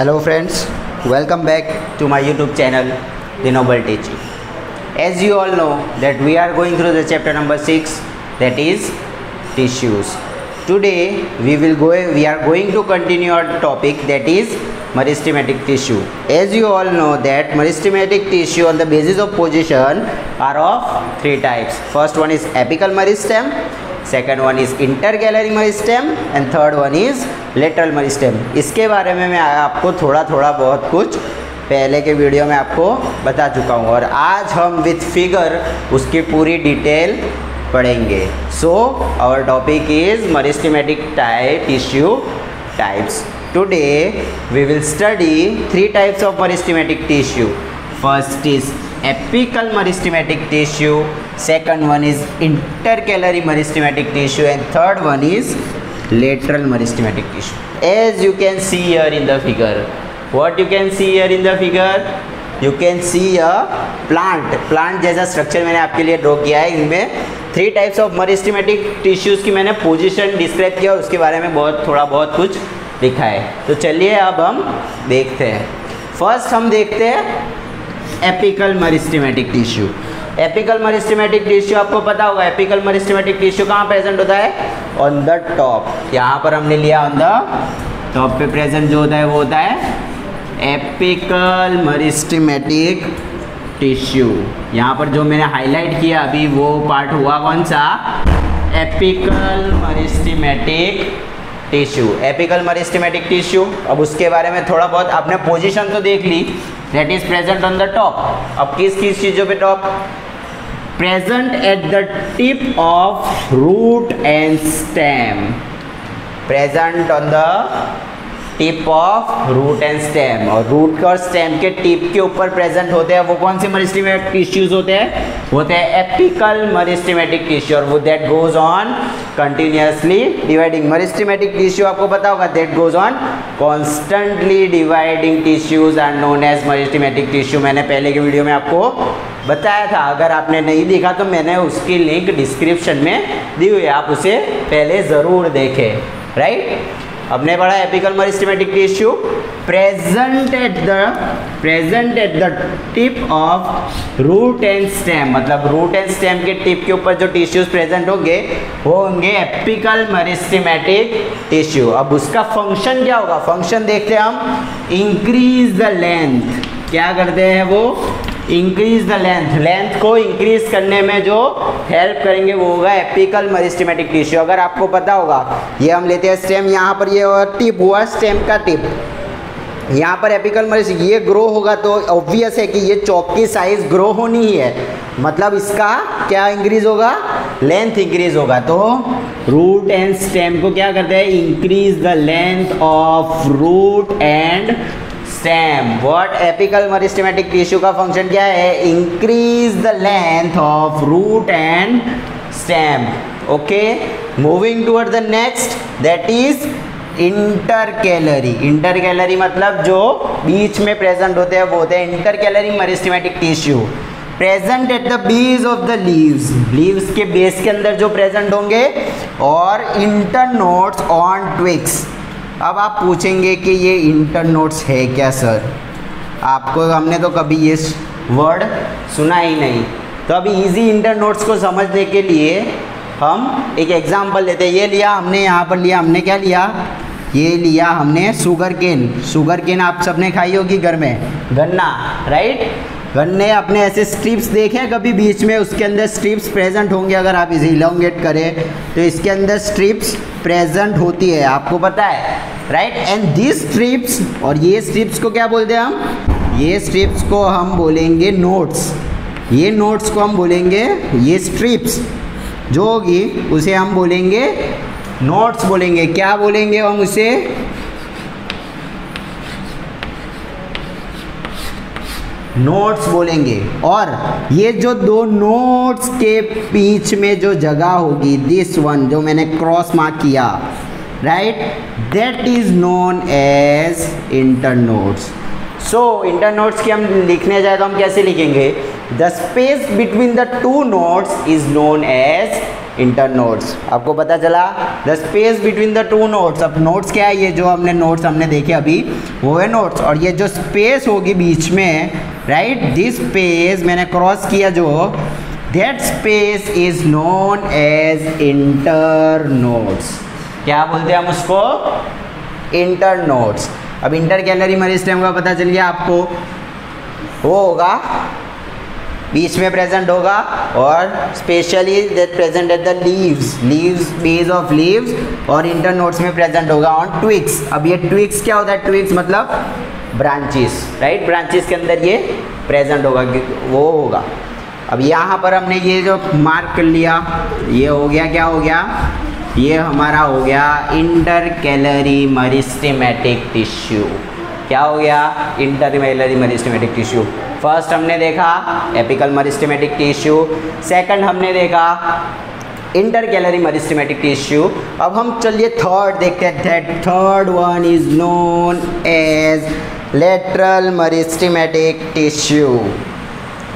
Hello friends, welcome back to my YouTube channel, The Noble Teaching. As you all know that we are going through the chapter number 6, that is tissues. Today we are going to continue our topic, that is meristematic tissue. As you all know that meristematic tissue on the basis of position are of three types. First one is apical meristem, second one is intercalary meristem and third one is lateral meristem. इसके बारे में मैं आपको थोड़ा बहुत कुछ पहले के वीडियो में आपको बता चुका हूँ और आज हम विथ फिगर उसकी पूरी डिटेल पढ़ेंगे. So our topic is meristematic tissue types. Today we will study three types of meristematic tissue. First is apical meristematic tissue, second one is intercalary meristematic tissue and third one is lateral meristematic tissue. As you can see here in the figure, what you can see here in the figure, you can see a plant जैसा structure मैंने आपके लिए draw किया है. इनमें three types of meristematic tissues की मैंने position describe किया और उसके बारे में थोड़ा बहुत कुछ लिखा है. तो चलिए अब हम देखते हैं. फर्स्ट हम देखते हैं apical meristematic tissue. Apical meristematic tissue आपको पता होगा. एपिकल मेरिस्टेमेटिक टिश्यू कहाँ प्रेजेंट होता है? On the top. यहाँ पर हमने लिया ऑन द टॉप पे प्रेजेंट जो होता है वो होता है एपिकल मेरिस्टेमेटिक टिश्यू. यहाँ पर जो मैंने हाईलाइट किया अभी वो पार्ट हुआ कौन सा? Apical meristematic tissue. Apical meristematic tissue. अब उसके बारे में थोड़ा बहुत आपने पोजीशन तो देख ली, that is present on the top. अब किस चीज़ों पे top? Present at the tip of root and stem. Present on the tip of root and stem. और रूट और स्टेम के टिप के ऊपर प्रेजेंट होते हैं वो कौन से मेरिस्टेमेटिक टिश्यूज होते हैं? होते हैं एपिकल मेरिस्टेमेटिक टिश्यू. और वो that goes on continuously dividing. Meristematic tissue आपको पता होगा that goes on constantly dividing tissues are known as meristematic tissue. मैंने पहले के वीडियो में आपको बताया था. अगर आपने नहीं देखा तो मैंने उसकी लिंक डिस्क्रिप्शन में दी हुई है, आप उसे पहले ज़रूर देखें. राइट. हमने पढ़ा apical meristematic tissue present at the tip of root and stem. मतलब रूट एंड स्टेम के टिप के ऊपर जो टिश्यूज प्रेजेंट होंगे वो होंगे एपिकल मेरिस्टेमेटिक टिश्यू. अब उसका फंक्शन क्या होगा? फंक्शन देखते हैं हम. Increase the length. क्या करते हैं वो? Increase the length. लेंथ को इंक्रीज करने में जो हेल्प करेंगे वो होगा एपिकल मेरिस्टेमेटिक टिश्यू. अगर आपको पता होगा ये हम लेते हैं स्टेम, यहाँ पर ये टिप हुआ स्टेम का टिप, यहाँ पर एपिकल मेरिस्टेम ये ग्रो होगा तो ऑब्वियस है कि ये चॉप की साइज ग्रो होनी ही है. मतलब इसका क्या इंक्रीज होगा? लेंथ इंक्रीज होगा. तो रूट एंड स्टेम को क्या करते हैं? Increase the length of root and stem. What apical meristematic tissue का फंक्शन क्या है? Increase the length of root and stem. Okay, moving toward the next, that is intercalary. Intercalary मतलब जो बीच में प्रेजेंट होते हैं वो होते हैं intercalary meristematic tissue. Present at the base of the leaves. Leaves के बेस के अंदर जो प्रेजेंट होंगे और इंटरनोड्स ऑन ट्विग्स. अब आप पूछेंगे कि ये इंटरनोड्स है क्या सर? आपको हमने तो कभी ये वर्ड सुना ही नहीं. तो अभी इजी इंटरनोड्स को समझने के लिए हम एक एग्जांपल लेते हैं. ये लिया हमने, यहाँ पर लिया हमने, क्या लिया? ये लिया हमने शुगर केन. शुगर केन आप सबने खाई होगी घर में, गन्ना. राइट. गन्ने अपने ऐसे स्ट्रिप्स देखे हैं कभी बीच में, उसके अंदर स्ट्रिप्स प्रेजेंट होंगे. अगर आप इसे इलोंगेट करें तो इसके अंदर स्ट्रिप्स प्रेजेंट होती है, आपको पता है. राइट. एंड दिस स्ट्रिप्स, और ये स्ट्रिप्स को क्या बोलते हैं हम? ये स्ट्रिप्स को हम बोलेंगे नोट्स. ये नोट्स को हम बोलेंगे, ये स्ट्रिप्स जो होगी उसे हम बोलेंगे नोट्स बोलेंगे. क्या बोलेंगे हम उसे? नोट्स बोलेंगे. और ये जो दो नोट्स के बीच में जो जगह होगी, दिस वन जो मैंने क्रॉस मार्क किया, right, that is known as internodes. So internodes की हम लिखने जाए तो हम कैसे लिखेंगे? The space between the two nodes is known as internodes. आपको पता चला the space between the two nodes. अब नोड्स क्या है, ये जो हमने नोड्स हमने देखे अभी वो है नोड्स, और ये जो स्पेस होगी बीच में, राइट, दिस स्पेस मैंने क्रॉस किया जो, that space is known as internodes. क्या बोलते हैं हम उसको? इंटरनोड्स। अब इंटरकैलरी मेरिस्टेम का पता चल गया आपको, वो होगा बीच में प्रेजेंट होगा, और specially that present at the leaves, base of leaves, और इंटरनोड्स में प्रेजेंट होगा ऑन ट्विग्स। अब ये ट्विग्स क्या होता है? ट्विग्स मतलब ब्रांचेस, राइट, ब्रांचेस के अंदर ये प्रेजेंट होगा, वो होगा। अब यहाँ पर हमने ये जो मार्क कर लिया, ये हो गया, क्या हो गया? ये हमारा हो गया इंटरकैलरी मेरिस्टेमेटिक टिश्यू। क्या हो गया? Intercalary meristematic tissue. फर्स्ट हमने देखा एपिकल मेरिस्टेमेटिक टिश्यू, सेकंड हमने देखा इंटरकैलरी मेरिस्टेमेटिक टिश्यू। अब हम चलिए थर्ड देखते हैं। That third one is known as lateral meristematic tissue.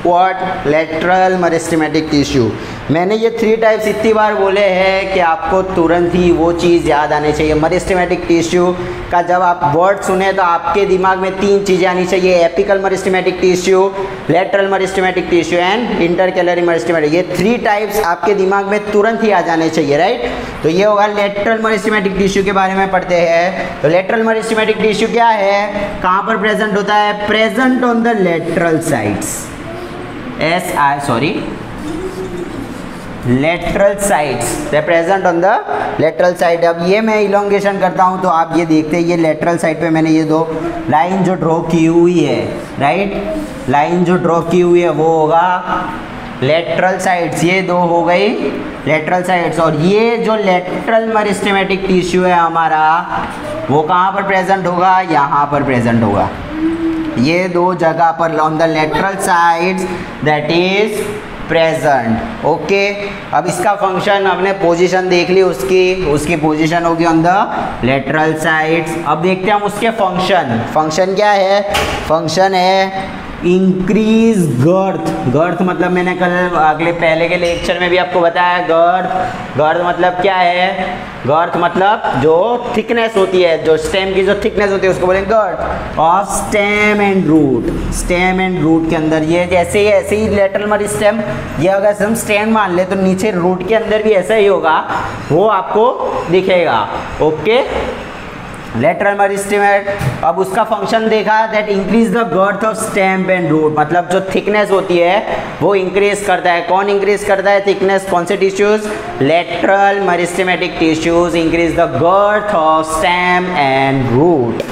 What? Lateral meristematic tissue. मैंने ये 3 टाइप्स इतनी बार बोले हैं कि आपको तुरंत ही वो चीज़ याद आनी चाहिए। मेरिस्टेमेटिक टिश्यू का जब आप वर्ड सुने तो आपके दिमाग में 3 चीज़ें आनी चाहिए, apical meristematic tissue, lateral meristematic tissue and intercalary meristematic. ये 3 टाइप्स आपके दिमाग में तुरंत ही आ जाने चाहिए, राइट। तो ये होगा लेटरल मेरिस्टेमेटिक टिश्यू के बारे में पढ़ते हैं। तो लेटरल मेरिस्टेमेटिक टिश्यू क्या है, कहाँ पर प्रेजेंट होता है? Present on the lateral sides, lateral sides, they present on the lateral side. अब ये मैं इलोंगेशन करता हूँ तो आप ये देखते हैं, ये लेटरल साइड पे मैंने ये 2 लाइन जो ड्रॉ की हुई है, राइट, लाइन जो ड्रॉ की हुई है वो होगा लेटरल साइड्स। ये 2 हो गई लेटरल साइड्स। और ये जो लेटरल मेरिस्टेमेटिक टिश्यू है हमारा, वो कहाँ पर प्रेजेंट होगा? यहाँ पर प्रेजेंट होगा, ये 2 जगह पर on the lateral sides that is present. Okay, अब इसका फंक्शन हमने पोजीशन देख ली, उसकी पोजीशन होगी ऑन द लेटरल साइड्स। अब देखते हैं हम उसके फंक्शन क्या है? फंक्शन है इंक्रीज गर्थ। गर्थ मतलब मैंने कल पहले के लेक्चर में भी आपको बताया, गर्थ मतलब क्या है? गर्थ मतलब जो थिकनेस होती है, जो स्टेम की जो थिकनेस होती है उसको बोलेंगे girth of stem and root. Stem and root के अंदर ये ऐसे ही लेटरल मेरिस्टेम, ये अगर हम स्टेम मान ले तो नीचे रूट के अंदर भी ऐसा ही होगा, वो आपको दिखेगा। Okay, lateral meristematic. अब उसका फंक्शन देखा that increase the girth of stem and root, मतलब जो थिकनेस होती है वो इंक्रीज करता है। कौन इंक्रीज करता है थिकनेस? कौन से tissues? Lateral meristematic tissues increase the girth of stem and root,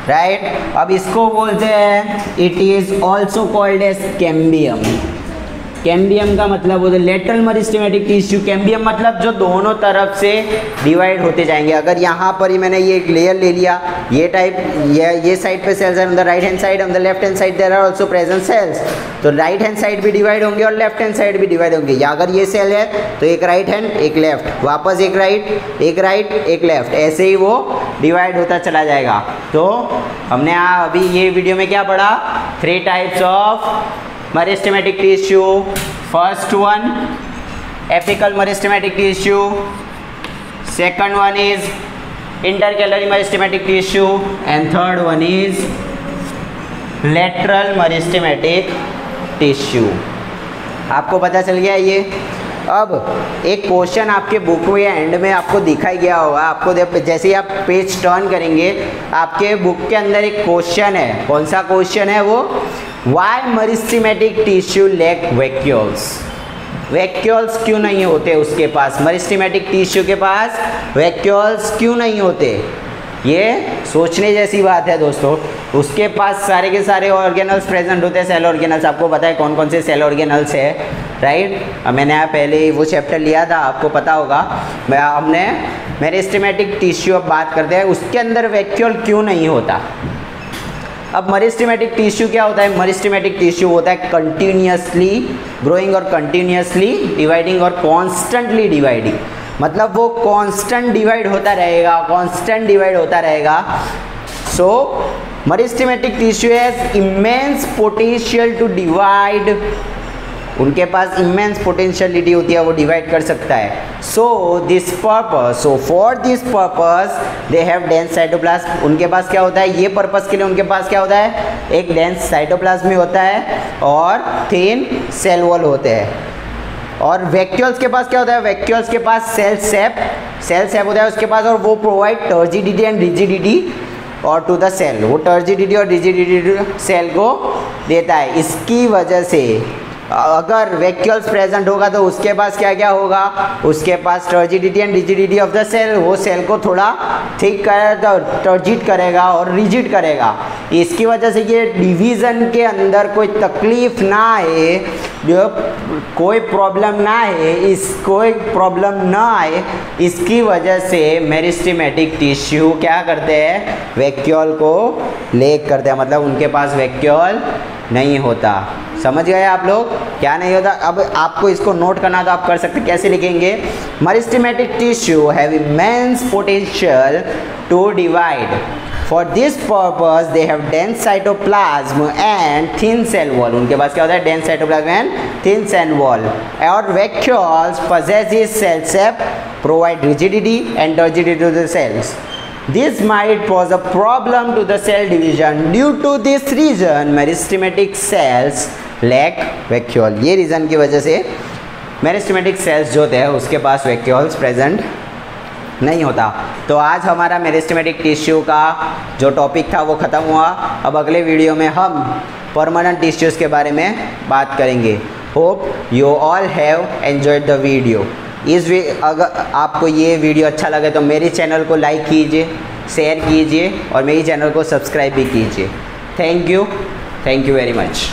right. अब इसको बोलते हैं, it is also called as cambium. Cambium का मतलब होता है लेटरल मेरिस्टेमेटिक टिश्यू। कैम्बियम मतलब जो दोनों तरफ से डिवाइड होते जाएंगे। अगर यहाँ पर ही मैंने ये एक लेयर ले लिया, ये टाइप, ये साइड पे सेल्स है, on the right hand side, on the left hand side there are also present cells, तो राइट हैंड साइड भी डिवाइड होंगे और लेफ्ट हैंड साइड भी डिवाइड होंगे। या अगर ये सेल है तो एक राइट हैंड एक लेफ्ट, वापस एक राइट एक लेफ्ट, ऐसे ही वो डिवाइड होता चला जाएगा। तो हमने अभी ये वीडियो में क्या पढ़ा? 3 types of meristematic tissue. First one apical meristematic tissue, second one is intercalary meristematic tissue and third one is lateral meristematic tissue. आपको पता चल गया ये। अब एक क्वेश्चन आपके बुक में या एंड में आपको दिखाई गया होगा, आपको जैसे ही आप पेज टर्न करेंगे आपके बुक के अंदर एक क्वेश्चन है। कौन सा क्वेश्चन है वो? Why meristematic tissue lack vacuoles. Vacuoles क्यों नहीं होते उसके पास? मेरिस्टेमेटिक टिश्यू के पास वैक्यूल्स क्यों नहीं होते? ये सोचने जैसी बात है दोस्तों। उसके पास सारे के सारे ऑर्गेनल्स प्रेजेंट होते हैं, सेल ऑर्गेनल्स। आपको पता है कौन कौन से सेल ऑर्गेनल्स है, राइट। मैंने पहले ही वो चैप्टर लिया था, आपको पता होगा। हमने मेरिस्टेमेटिक टिश्यू अब बात करते हैं, उसके अंदर वैक्यूल क्यों नहीं होता। अब मेरिस्टेमेटिक टिश्यू क्या होता है? मेरिस्टेमेटिक टिश्यू होता है कंटिन्यूसली ग्रोइंग और कंटिन्यूसली डिवाइडिंग और कॉन्स्टेंटली डिवाइडिंग, मतलब वो कांस्टेंट डिवाइड होता रहेगा, so meristematic tissue has immense potential to divide उनके पास इमेंस पोटेंशियलिटी होती है, वो डिवाइड कर सकता है। So for this purpose they have dense cytoplasm. उनके पास क्या होता है, ये पर्पस के लिए उनके पास क्या होता है, एक डेंस साइटोप्लाज्म होता है और थिन सेल वॉल होते हैं। और वैक्यूल्स के पास क्या होता है, वैक्यूल्स के पास सेल सेप होता है उसके पास, और वो प्रोवाइड टर्जिडिटी एंड रिजिडिटी और टू द सेल, वो टर्जिडिटी और रिजिडिटी सेल को देता है। इसकी वजह से अगर वैक्यूल्स प्रेजेंट होगा तो उसके पास क्या क्या होगा, उसके पास turgidity and rigidity of the cell, वो सेल को थोड़ा थिक करेगा, टर्जिट करेगा और रिजिड करेगा। इसकी वजह से ये डिवीज़न के अंदर कोई तकलीफ ना आए, जो कोई प्रॉब्लम ना आए, कोई प्रॉब्लम ना आए, इसकी वजह से मेरिस्टेमेटिक टिश्यू क्या करते हैं, वैक्यूल को लेक करते हैं, मतलब उनके पास वैक्यूल नहीं होता। समझ गए आप लोग, क्या नहीं होता। अब आपको इसको नोट करना तो आप कर सकते, कैसे लिखेंगे, meristematic tissue have immense potential to divide. For this purpose they have dense cytoplasm and thin cell wall. उनके पास क्या होता है, dense cytoplasm and thin cell wall. और vacuoles possesses cell sap, provide rigidity and turgidity to the cells. This might pose a problem to the cell division. Due to this reason, meristematic cells lack vacuole. ये reason की वजह से meristematic cells जो होते हैं उसके पास vacuoles present नहीं होता। तो आज हमारा मेरिस्टेमेटिक टिश्यू का जो टॉपिक था वो ख़त्म हुआ। अब अगले वीडियो में हम परमानेंट टिश्यूज़ के बारे में बात करेंगे। Hope you all have enjoyed the video. अगर आपको ये वीडियो अच्छा लगे तो मेरे चैनल को लाइक कीजिए, शेयर कीजिए और मेरी चैनल को सब्सक्राइब भी कीजिए। Thank you very much.